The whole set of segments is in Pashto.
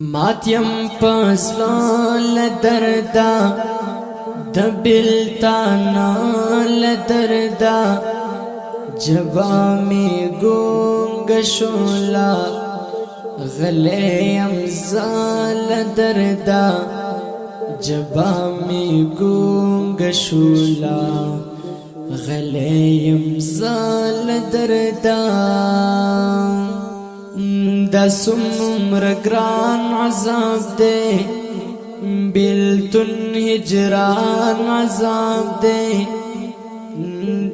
ماتیم پسلا لدردا دبلتانا لدردا جوامی گونگ شولا غلیم زال دردا جوامی گونگ شولا غلیم زال دردا دا سمر گران عذاب دے بیلتن ہجران عذاب دے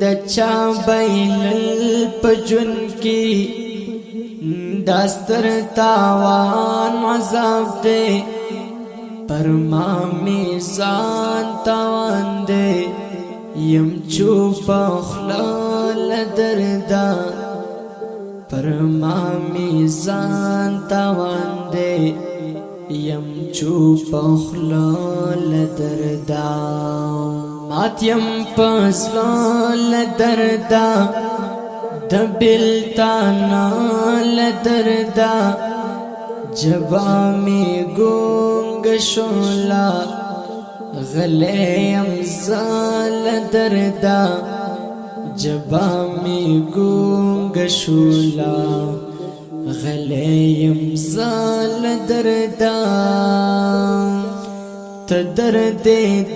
دا چا بیلل پجن کی داستر تاوان عذاب دے پرما میزان تاوان دے یم چوپا خلال دردا پرما میزان تاوان دے یم چوپ خلال دردا ماتیم پسلال دردا دبلتانا لدردا جوامی گونگ شولا غلیم زال دردا جوامی گونگ شولا غلیم زال دردا تدرد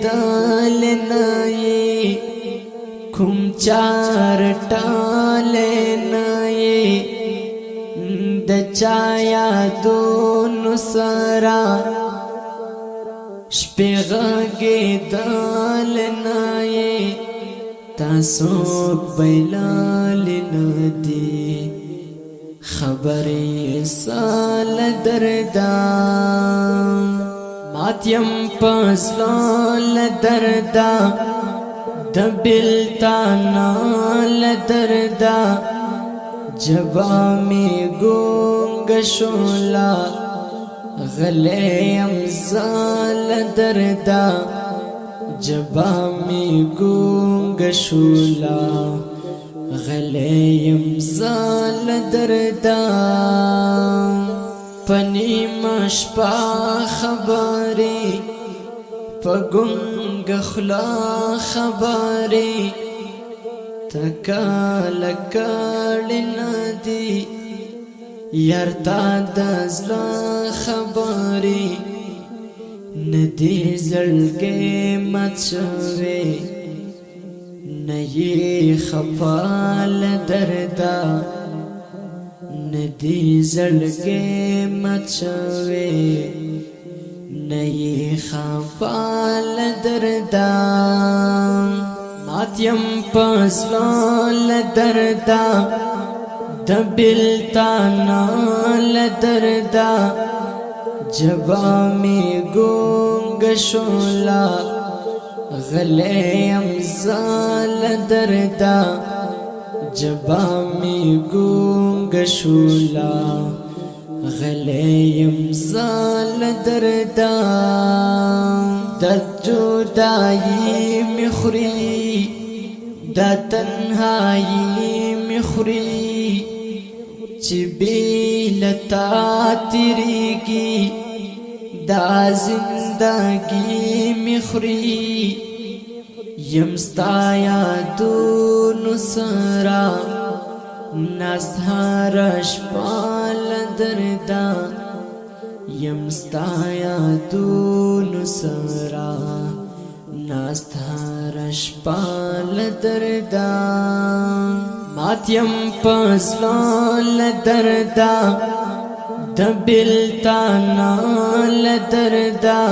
دال نائی کم چار ٹال نائی دچایا دون سرا شپیغاگی دال نائی تاسوک بیلال ندی خبری سال دردا ماتیم پسلال دردا دبلتانا لدردا جوامی گونگ شولا غلیم زال دردا جوامی گونگ شولا غلیم زال دردا پنی مشپا خبری پگونگ خلا خبری تکال کالی ندی یارتا دزلا خبری ندی زلگی مت شوی نئی خفال دردا ندی زلگی مت شوی نئی خفال دردا ماتیم پسلال دردا دبلتانا لدردا جوامی گونگ شولا غلیم زال دردا جوامی گونگ شولا غلیم زال دردا در جدائی مخری دا تنہائی مخری چی بیلتا تیریگی دا زندگی مخری یمستایا دون سرا نسهارش پال دردا یمستایا دون سرا نسهارش پال دردا ماتیم پسلال دردا دبلتانا لدردا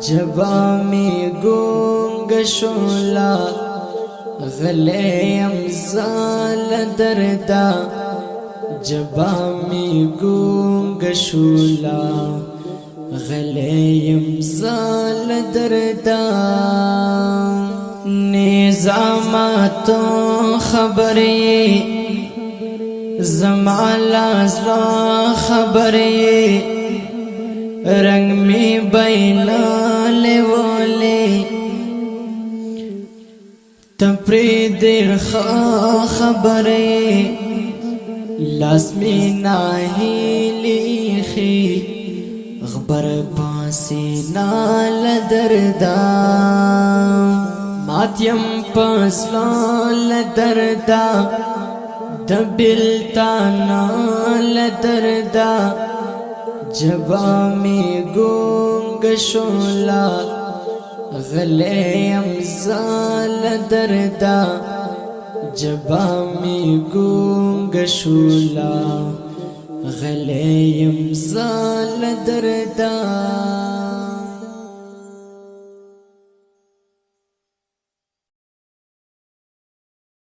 جوامی گونگ شولا غلیم زال دردا جوامی گونگ شولا غلیم زال دردا نظامات خبری زمالا زلا خبری رنگ می بیلال ولی تپریدر خبری لازمی ناهیلی خی غبر پاسینا لدردا ماتیم پسلا لدردا دبلتانا لدردا جبا می گونگ شولا غلیم زال دردا جبا می گونگ شولا غلیم زال دردا